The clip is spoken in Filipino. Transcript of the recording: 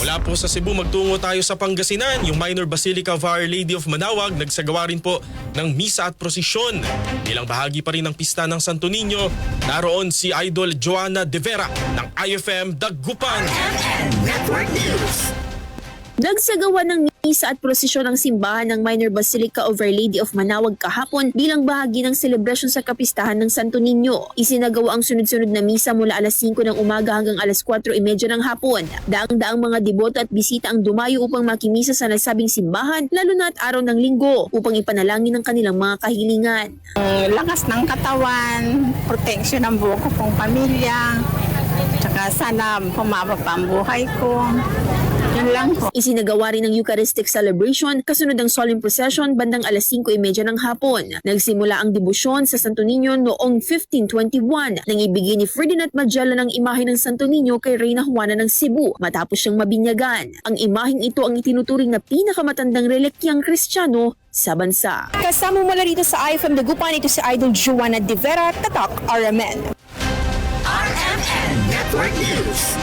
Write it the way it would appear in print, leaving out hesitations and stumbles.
Mula po sa Cebu, magtungo tayo sa Pangasinan. Yung Minor Basilica of Our Lady of Manaoag nagsagawa rin po ng misa at prosesyon. Bilang bahagi pa rin ng pista ng Santo Niño, naroon si Idol Joanna De Vera ng IFM Dagupan. Nagsagawa ng misa at prosesyon ng simbahan ng Minor Basilica of Our Lady of Manaoag kahapon bilang bahagi ng selebrasyon sa kapistahan ng Santo Niño. Isinagawa ang sunod-sunod na misa mula alas 5 ng umaga hanggang alas 4:30 ng hapon. Daang-daang mga deboto at bisita ang dumayo upang makimisa sa nasabing simbahan, lalo na at araw ng linggo, upang ipanalangin ang kanilang mga kahilingan. Lakas ng katawan, proteksyon ng buong ko pong pamilya, tsaka sana pumaba pa ang buhay ko. Yun lang po. Isinagawa rin ang Eucharistic celebration kasunod ng solemn procession bandang alas 5:30 ng hapon. Nagsimula ang debosyon sa Santo Niño noong 1521 nang ibigay ni Ferdinand Magellan ang imahe ng Santo Niño kay Reyna Juana ng Cebu matapos siyang mabinyagan. Ang imaheng ito ang itinuturing na pinakamatandang relikyang Kristiyano sa bansa. Kasama mula rito sa IFM Dagupan, ito si Idol Joanna De Vera, Tatak RMN. RMN Network News.